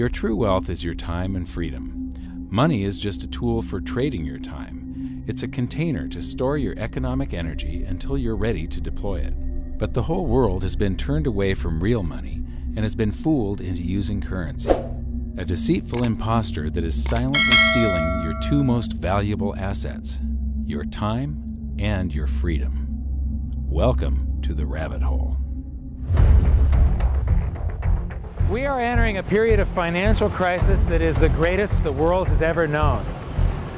Your true wealth is your time and freedom. Money is just a tool for trading your time. It's a container to store your economic energy until you're ready to deploy it. But the whole world has been turned away from real money and has been fooled into using currency. A deceitful impostor that is silently stealing your two most valuable assets, your time and your freedom. Welcome to the rabbit hole. We are entering a period of financial crisis that is the greatest the world has ever known.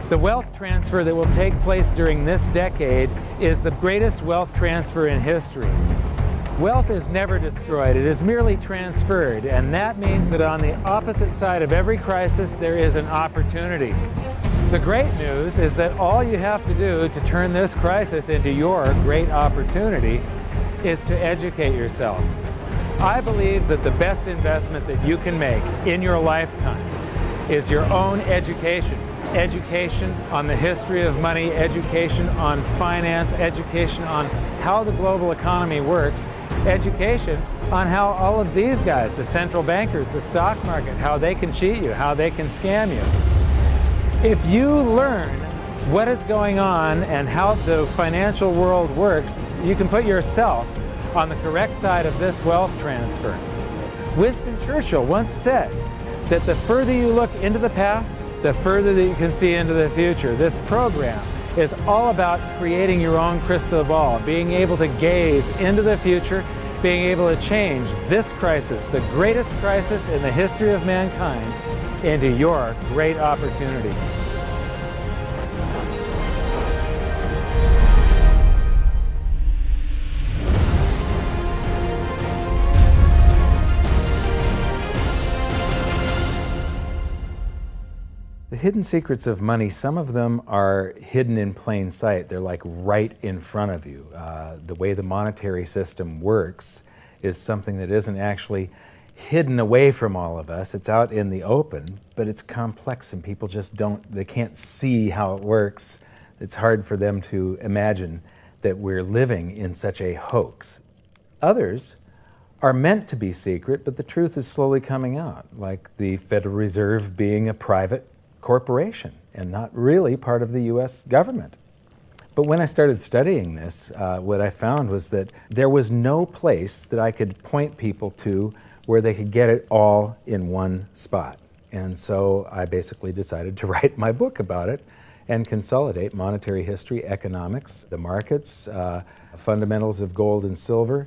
The wealth transfer that will take place during this decade is the greatest wealth transfer in history. Wealth is never destroyed, it is merely transferred, and that means that on the opposite side of every crisis there is an opportunity. The great news is that all you have to do to turn this crisis into your great opportunity is to educate yourself. I believe that the best investment that you can make in your lifetime is your own education. Education on the history of money, education on finance, education on how the global economy works, education on how all of these guys, the central bankers, the stock market, how they can cheat you, how they can scam you. If you learn what is going on and how the financial world works, you can put yourself on the correct side of this wealth transfer. Winston Churchill once said that the further you look into the past, the further that you can see into the future. This program is all about creating your own crystal ball, being able to gaze into the future, being able to change this crisis, the greatest crisis in the history of mankind, into your great opportunity. The hidden secrets of money, some of them are hidden in plain sight. They're like right in front of you. The way the monetary system works is something that isn't actually hidden away from all of us. It's out in the open, but it's complex and people just they can't see how it works. It's hard for them to imagine that we're living in such a hoax. Others are meant to be secret, but the truth is slowly coming out, like the Federal Reserve being a private corporation and not really part of the U.S. government. But when I started studying this, what I found was that there was no place that I could point people to where they could get it all in one spot. And so I basically decided to write my book about it and consolidate monetary history, economics, the markets, fundamentals of gold and silver.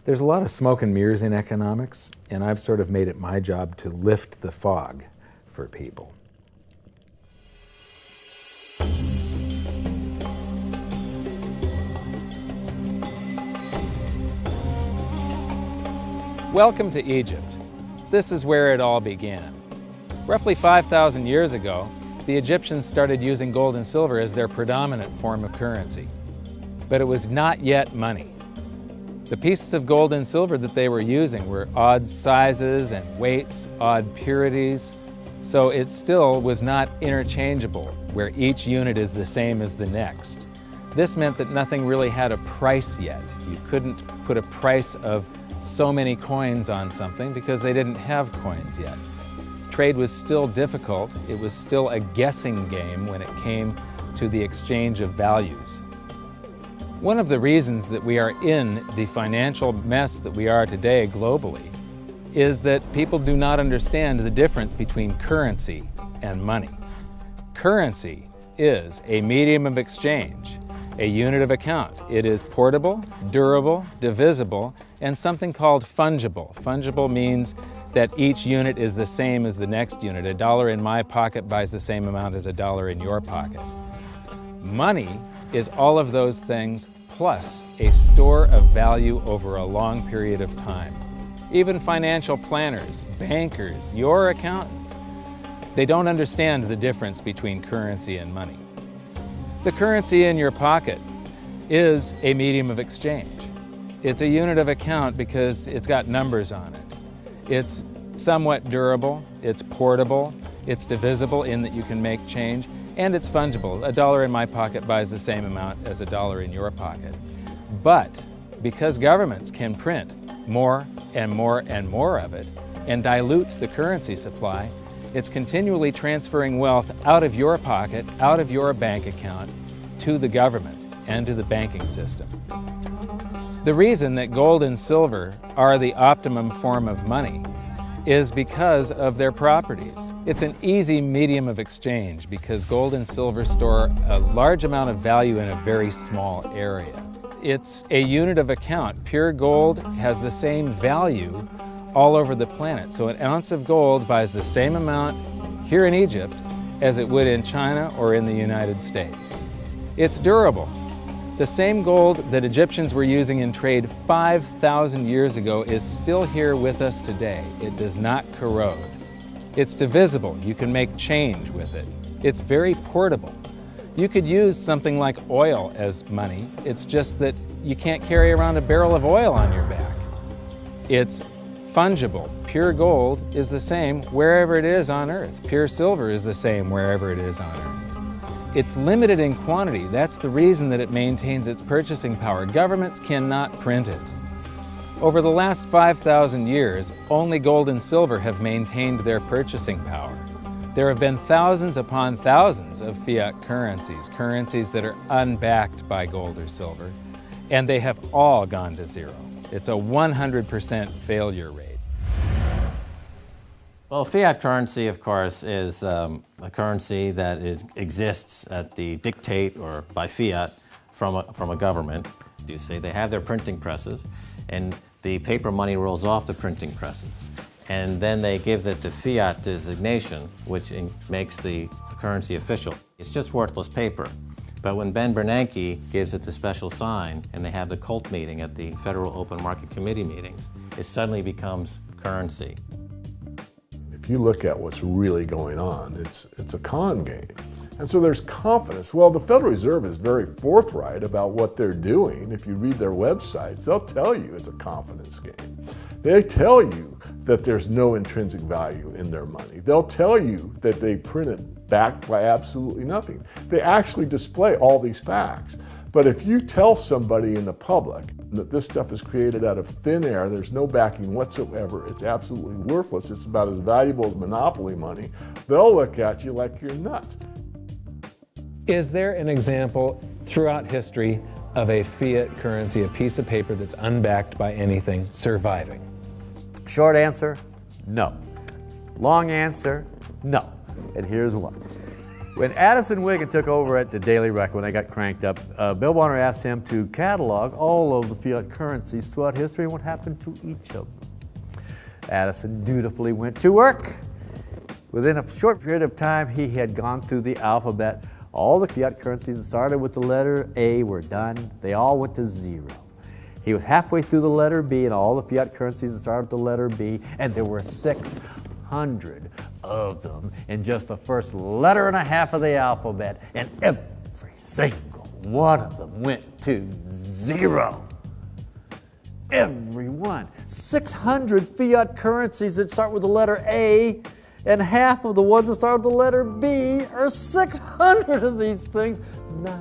There's a lot of smoke and mirrors in economics, and I've sort of made it my job to lift the fog for people. Welcome to Egypt. This is where it all began. Roughly 5,000 years ago, the Egyptians started using gold and silver as their predominant form of currency. But it was not yet money. The pieces of gold and silver that they were using were odd sizes and weights, odd purities, so it still was not interchangeable, where each unit is the same as the next. This meant that nothing really had a price yet. You couldn't put a price of so many coins on something because they didn't have coins yet. Trade was still difficult. It was still a guessing game when it came to the exchange of values. One of the reasons that we are in the financial mess that we are today globally is that people do not understand the difference between currency and money. Currency is a medium of exchange, a unit of account. It is portable, durable, divisible, and something called fungible. Fungible means that each unit is the same as the next unit. A dollar in my pocket buys the same amount as a dollar in your pocket. Money is all of those things plus a store of value over a long period of time. Even financial planners, bankers, your accountant, they don't understand the difference between currency and money. The currency in your pocket is a medium of exchange. It's a unit of account because it's got numbers on it. It's somewhat durable, it's portable, it's divisible in that you can make change, and it's fungible. A dollar in my pocket buys the same amount as a dollar in your pocket. But because governments can print more and more and more of it, and dilute the currency supply, it's continually transferring wealth out of your pocket, out of your bank account, to the government and to the banking system. The reason that gold and silver are the optimum form of money is because of their properties. It's an easy medium of exchange because gold and silver store a large amount of value in a very small area. It's a unit of account. Pure gold has the same value all over the planet. So an ounce of gold buys the same amount here in Egypt as it would in China or in the United States. It's durable. The same gold that Egyptians were using in trade 5,000 years ago is still here with us today. It does not corrode. It's divisible. You can make change with it. It's very portable. You could use something like oil as money. It's just that you can't carry around a barrel of oil on your back. It's fungible. Pure gold is the same wherever it is on Earth. Pure silver is the same wherever it is on Earth. It's limited in quantity. That's the reason that it maintains its purchasing power. Governments cannot print it. Over the last 5,000 years, only gold and silver have maintained their purchasing power. There have been thousands upon thousands of fiat currencies, currencies that are unbacked by gold or silver, and they have all gone to zero. It's a 100% failure rate. Well, fiat currency, of course, is a currency that exists at the dictate or by fiat from a government. You say they have their printing presses, and the paper money rolls off the printing presses. And then they give it the fiat designation, which makes the currency official. It's just worthless paper. But when Ben Bernanke gives it the special sign, and they have the cult meeting at the Federal Open Market Committee meetings, it suddenly becomes currency. If you look at what's really going on, it's a con game. And so there's confidence. Well, the Federal Reserve is very forthright about what they're doing. If you read their websites, they'll tell you it's a confidence game. They tell you that there's no intrinsic value in their money. They'll tell you that they print it backed by absolutely nothing. They actually display all these facts. But if you tell somebody in the public that this stuff is created out of thin air, there's no backing whatsoever, it's absolutely worthless, it's about as valuable as monopoly money, they'll look at you like you're nuts. Is there an example throughout history of a fiat currency, a piece of paper that's unbacked by anything, surviving? Short answer, no. Long answer, no. And here's why. When Addison Wiggin took over at the Daily Record, when they got cranked up, Bill Warner asked him to catalog all of the fiat currencies throughout history and what happened to each of them. Addison dutifully went to work. Within a short period of time, he had gone through the alphabet. All the fiat currencies that started with the letter A were done. They all went to zero. He was halfway through the letter B, and all the fiat currencies that started with the letter B, and there were 600 of them in just the first letter and a half of the alphabet, and every single one of them went to zero. Every one. 600 fiat currencies that start with the letter A, and half of the ones that start with the letter B are 600 of these things. Not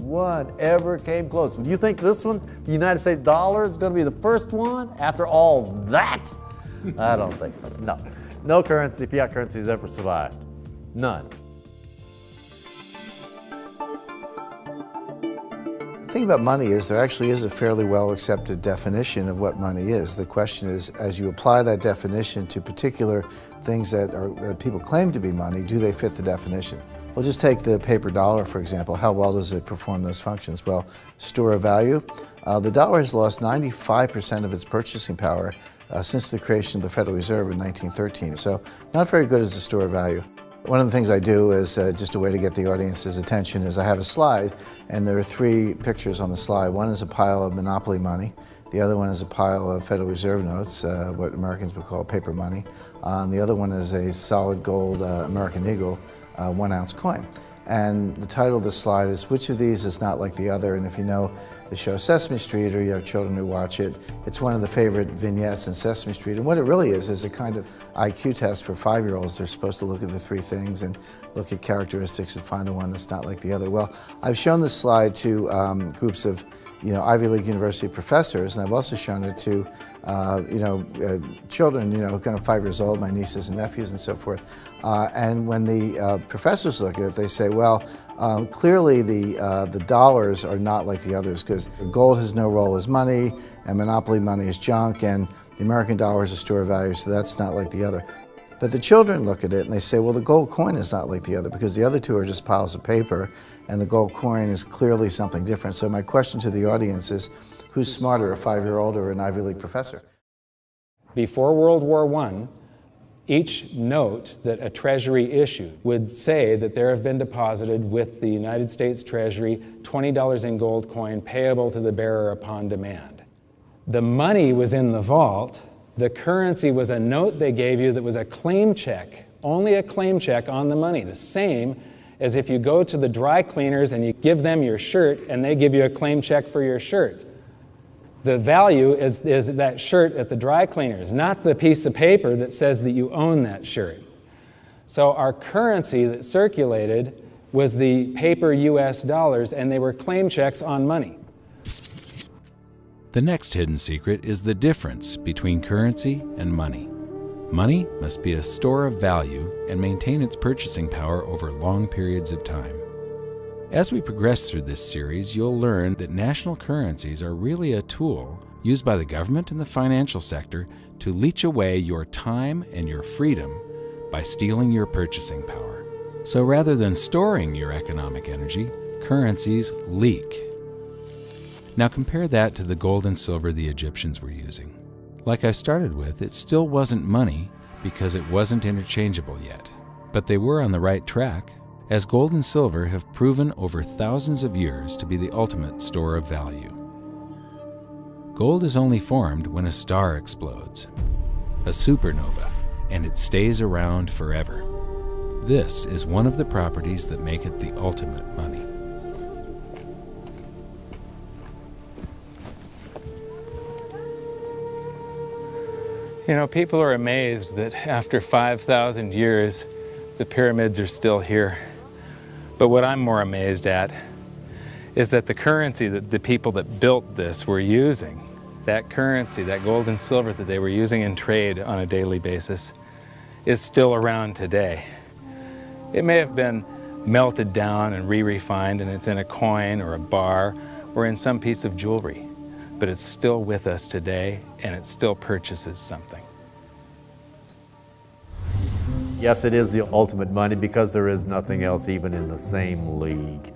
one ever came close. Would you think this one, the United States dollar, is going to be the first one after all that? I don't think so. No. No currency, fiat currency has ever survived. None. The thing about money is there actually is a fairly well accepted definition of what money is. The question is, as you apply that definition to particular things that people claim to be money, do they fit the definition? We'll just take the paper dollar, for example. How well does it perform those functions? Well, store of value. The dollar has lost 95% of its purchasing power since the creation of the Federal Reserve in 1913. So not very good as a store of value. One of the things I do is just a way to get the audience's attention is I have a slide, and there are 3 pictures on the slide. One is a pile of monopoly money. The other one is a pile of Federal Reserve notes, what Americans would call paper money. The other one is a solid gold American Eagle 1-ounce coin. And the title of the slide is, which of these is not like the other? And if you know the show Sesame Street, or you have children who watch it, it's one of the favorite vignettes in Sesame Street. And what it really is a kind of IQ test for 5-year-olds. They're supposed to look at the 3 things and look at characteristics and find the one that's not like the other. Well, I've shown this slide to groups of Ivy League University professors, and I've also shown it to, children, kind of 5 years old, my nieces and nephews and so forth. And when the professors look at it, they say, well, clearly the dollars are not like the others because gold has no role as money, and monopoly money is junk, and the American dollar is a store of value, so that's not like the other. But the children look at it and they say, well, the gold coin is not like the other because the other two are just piles of paper and the gold coin is clearly something different. So my question to the audience is, who's smarter, a 5-year-old or an Ivy League professor? Before World War I, each note that a treasury issued would say that there have been deposited with the United States Treasury $20 in gold coin payable to the bearer upon demand. The money was in the vault. The currency was a note they gave you that was a claim check, only a claim check on the money, the same as if you go to the dry cleaners and you give them your shirt and they give you a claim check for your shirt. The value is that shirt at the dry cleaners, not the piece of paper that says that you own that shirt. So our currency that circulated was the paper US dollars, and they were claim checks on money. The next hidden secret is the difference between currency and money. Money must be a store of value and maintain its purchasing power over long periods of time. As we progress through this series, you'll learn that national currencies are really a tool used by the government and the financial sector to leech away your time and your freedom by stealing your purchasing power. So rather than storing your economic energy, currencies leak. Now compare that to the gold and silver the Egyptians were using. Like I started with, it still wasn't money because it wasn't interchangeable yet. But they were on the right track, as gold and silver have proven over thousands of years to be the ultimate store of value. Gold is only formed when a star explodes, a supernova, and it stays around forever. This is one of the properties that make it the ultimate money. People are amazed that after 5,000 years, the pyramids are still here. But what I'm more amazed at is that the currency that the people that built this were using, that currency, that gold and silver that they were using in trade on a daily basis, is still around today. It may have been melted down and re-refined, and it's in a coin or a bar or in some piece of jewelry, but it's still with us today, and it still purchases something. Yes, it is the ultimate money because there is nothing else even in the same league.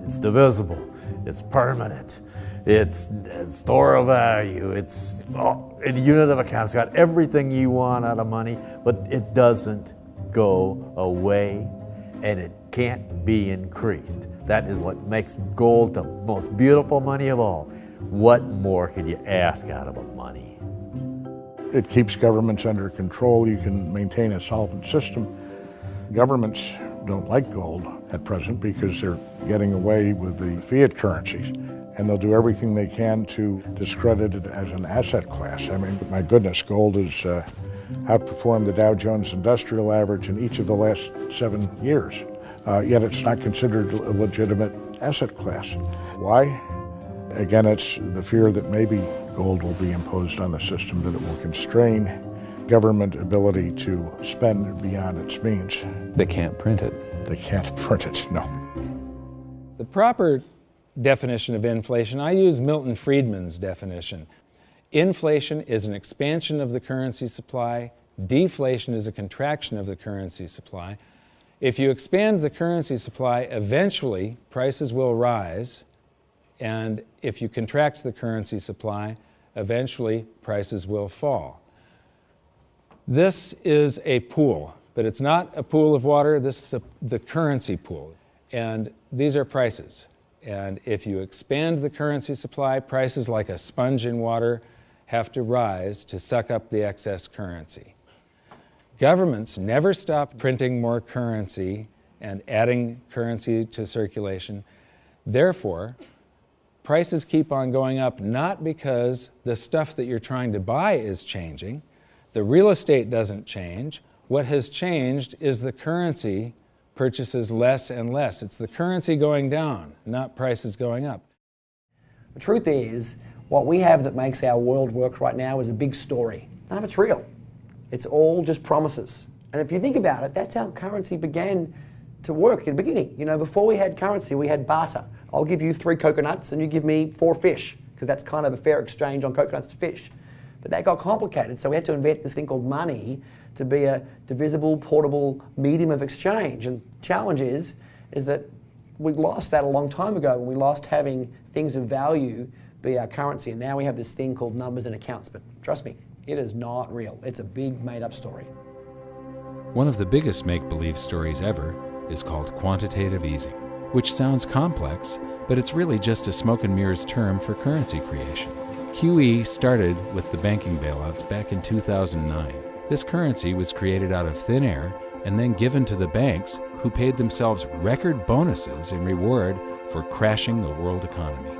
It's divisible, it's permanent, it's a store of value, it's a unit of account. It's got everything you want out of money, but it doesn't go away and it can't be increased. That is what makes gold the most beautiful money of all. What more could you ask out of a money? It keeps governments under control. You can maintain a solvent system. Governments don't like gold at present because they're getting away with the fiat currencies, and they'll do everything they can to discredit it as an asset class. I mean, my goodness, gold has outperformed the Dow Jones Industrial Average in each of the last 7 years, yet it's not considered a legitimate asset class. Why? Again, it's the fear that maybe gold will be imposed on the system, that it will constrain government ability to spend beyond its means. They can't print it. They can't print it, no. The proper definition of inflation, I use Milton Friedman's definition. Inflation is an expansion of the currency supply. Deflation is a contraction of the currency supply. If you expand the currency supply, eventually prices will rise. And if you contract the currency supply, eventually prices will fall. This is a pool, but it's not a pool of water. This is the currency pool. And these are prices. And if you expand the currency supply, prices like a sponge in water have to rise to suck up the excess currency. Governments never stop printing more currency and adding currency to circulation. Therefore, prices keep on going up, not because the stuff that you're trying to buy is changing. The real estate doesn't change. What has changed is the currency purchases less and less. It's the currency going down, not prices going up. The truth is, what we have that makes our world work right now is a big story. None of it's real. It's all just promises. And if you think about it, that's how currency began to work in the beginning. You know, before we had currency, we had barter. I'll give you 3 coconuts and you give me 4 fish, because that's kind of a fair exchange on coconuts to fish. But that got complicated, so we had to invent this thing called money to be a divisible, portable medium of exchange. And the challenge is that we lost that a long time ago when we lost having things of value be our currency. And now we have this thing called numbers and accounts. But trust me, it is not real. It's a big made-up story. One of the biggest make-believe stories ever is called quantitative easing, which sounds complex, but it's really just a smoke and mirrors term for currency creation. QE started with the banking bailouts back in 2009. This currency was created out of thin air and then given to the banks, who paid themselves record bonuses in reward for crashing the world economy.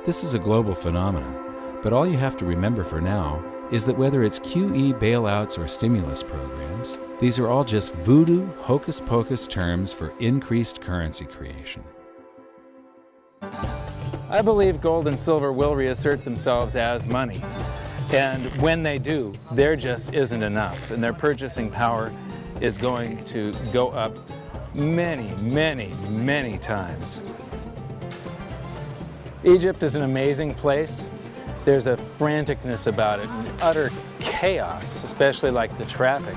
This is a global phenomenon, but all you have to remember for now is that whether it's QE bailouts or stimulus programs, these are all just voodoo, hocus-pocus terms for increased currency creation. I believe gold and silver will reassert themselves as money. And when they do, there just isn't enough. And their purchasing power is going to go up many, many, many times. Egypt is an amazing place. There's a franticness about it, and utter chaos, especially like the traffic.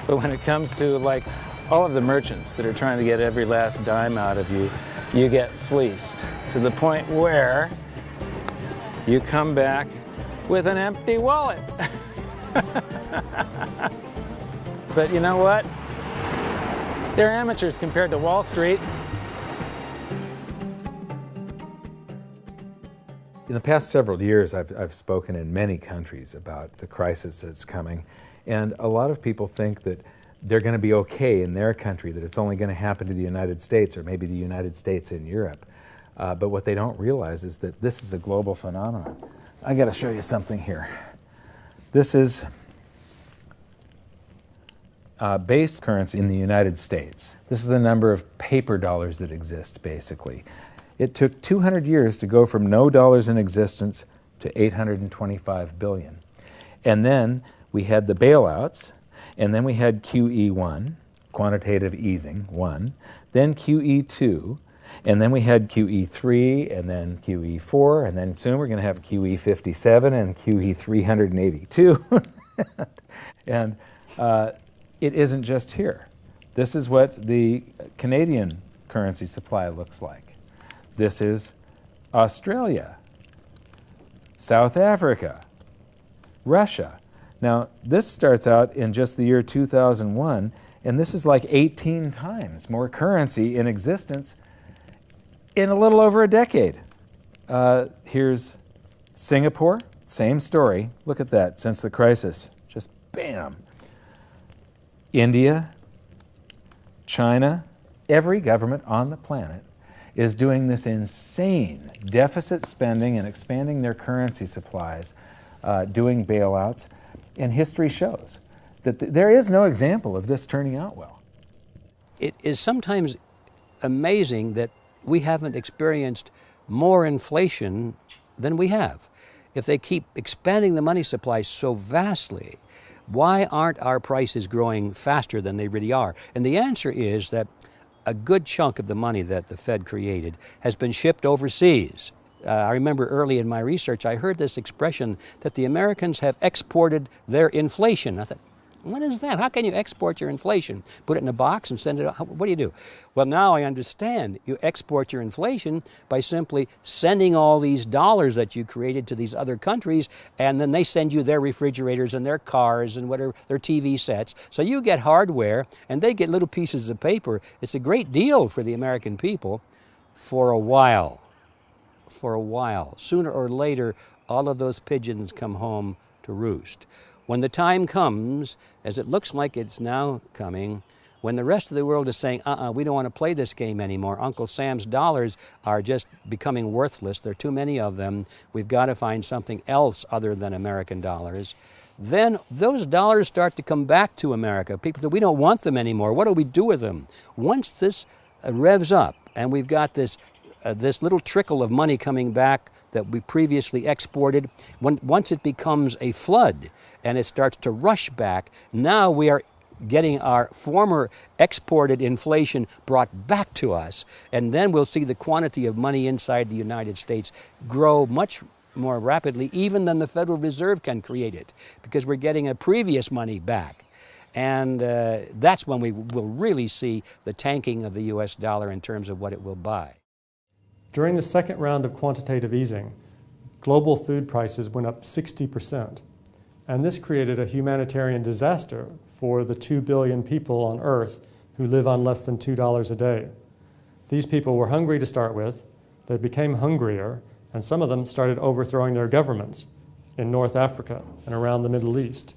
But when it comes to like all of the merchants that are trying to get every last dime out of you, you get fleeced to the point where you come back with an empty wallet. But you know what? They're amateurs compared to Wall Street. In the past several years, I've spoken in many countries about the crisis that's coming, and a lot of people think that they're going to be okay in their country, that it's only going to happen to the United States or maybe the United States in Europe. But what they don't realize is that this is a global phenomenon. I got to show you something here. This is base currency in the United States. This is the number of paper dollars that exist, basically. It took 200 years to go from no dollars in existence to 825 billion. And then we had the bailouts, and then we had QE1, quantitative easing 1, then QE2, and then we had QE3, and then QE4, and then soon we're going to have QE57 and QE382. And it isn't just here. This is what the Canadian currency supply looks like. This is Australia, South Africa, Russia. Now, this starts out in just the year 2001, and this is like 18 times more currency in existence in a little over a decade. Here's Singapore, same story. Look at that, since the crisis, just bam. India, China, every government on the planet is doing this insane deficit spending and expanding their currency supplies, doing bailouts, and history shows that there is no example of this turning out well. It is sometimes amazing that we haven't experienced more inflation than we have. If they keep expanding the money supply so vastly, why aren't our prices growing faster than they really are? And the answer is that a good chunk of the money that the Fed created has been shipped overseas. I remember early in my research, I heard this expression that the Americans have exported their inflation. I thought, what is that? How can you export your inflation? Put it in a box and send it out? What do you do? Well, now I understand. You export your inflation by simply sending all these dollars that you created to these other countries, and then they send you their refrigerators and their cars and whatever, their TV sets. So you get hardware, and they get little pieces of paper. It's a great deal for the American people for a while. For a while. Sooner or later, all of those pigeons come home to roost. When the time comes, as it looks like it's now coming, when the rest of the world is saying, we don't want to play this game anymore, Uncle Sam's dollars are just becoming worthless, there are too many of them, we've got to find something else other than American dollars, then those dollars start to come back to America. People say, we don't want them anymore, what do we do with them? Once this revs up and we've got this little trickle of money coming back that we previously exported, once it becomes a flood and it starts to rush back, now we are getting our former exported inflation brought back to us, and then we'll see the quantity of money inside the United States grow much more rapidly even than the Federal Reserve can create it, because we're getting a previous money back. And that's when we will really see the tanking of the US dollar in terms of what it will buy. During the second round of quantitative easing, global food prices went up 60%. And this created a humanitarian disaster for the 2 billion people on Earth who live on less than $2 a day. These people were hungry to start with, they became hungrier, and some of them started overthrowing their governments in North Africa and around the Middle East.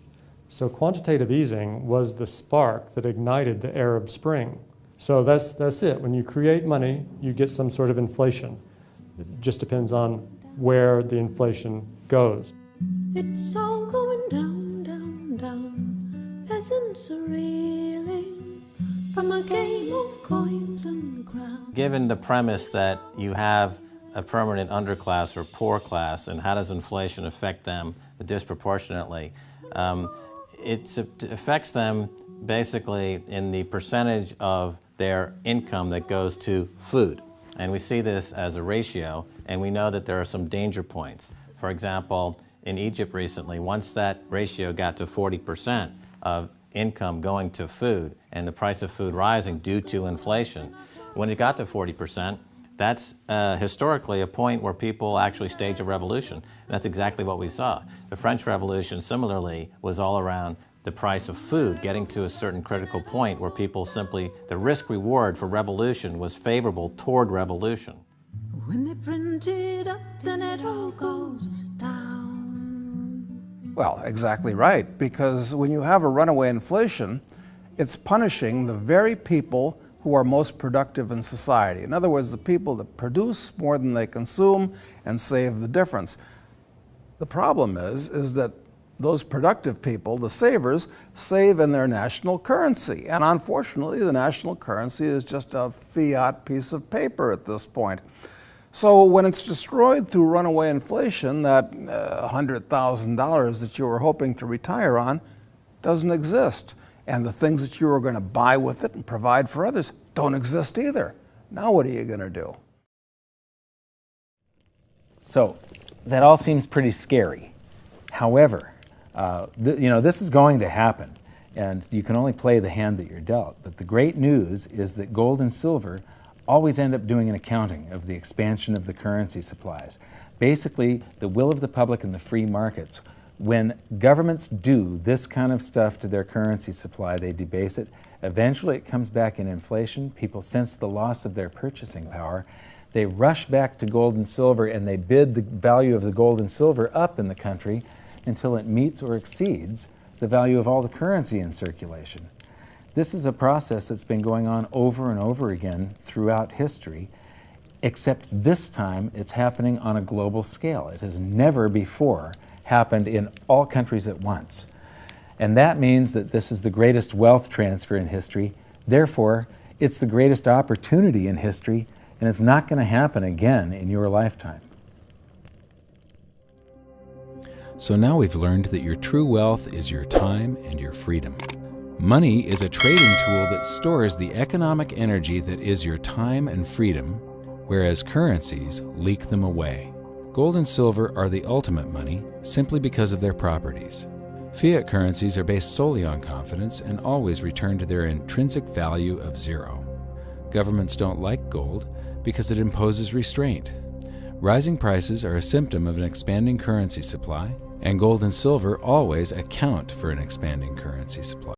So quantitative easing was the spark that ignited the Arab Spring. So that's it. When you create money, you get some sort of inflation. It just depends on where the inflation goes. It's all going down, down, down. Peasants are reeling from a game of coins and crowns. Given the premise that you have a permanent underclass or poor class, and how does inflation affect them disproportionately, it affects them basically in the percentage of their income that goes to food. And we see this as a ratio, and we know that there are some danger points. For example, in Egypt recently, once that ratio got to 40% of income going to food and the price of food rising due to inflation, when it got to 40%, that's historically a point where people actually stage a revolution. And that's exactly what we saw. The French Revolution, similarly, was all around the price of food getting to a certain critical point where people simply, the risk-reward for revolution was favorable toward revolution. When they print it up, then it all goes down. Well, exactly right, because when you have a runaway inflation, it's punishing the very people who are most productive in society. In other words, the people that produce more than they consume and save the difference. The problem is that those productive people, the savers, save in their national currency. And unfortunately, the national currency is just a fiat piece of paper at this point. So when it's destroyed through runaway inflation, that $100,000 that you were hoping to retire on doesn't exist. And the things that you were going to buy with it and provide for others don't exist either. Now what are you going to do? So that all seems pretty scary. However, this is going to happen, and you can only play the hand that you're dealt. But the great news is that gold and silver always end up doing an accounting of the expansion of the currency supplies. Basically, the will of the public and the free markets. When governments do this kind of stuff to their currency supply, they debase it. Eventually it comes back in inflation. People sense the loss of their purchasing power. They rush back to gold and silver, and they bid the value of the gold and silver up in the country until it meets or exceeds the value of all the currency in circulation. This is a process that's been going on over and over again throughout history, except this time it's happening on a global scale. It has never before happened in all countries at once. And that means that this is the greatest wealth transfer in history. Therefore, it's the greatest opportunity in history, and it's not going to happen again in your lifetime. So now we've learned that your true wealth is your time and your freedom. Money is a trading tool that stores the economic energy that is your time and freedom, whereas currencies leak them away. Gold and silver are the ultimate money simply because of their properties. Fiat currencies are based solely on confidence and always return to their intrinsic value of zero. Governments don't like gold because it imposes restraint. Rising prices are a symptom of an expanding currency supply, and gold and silver always account for an expanding currency supply.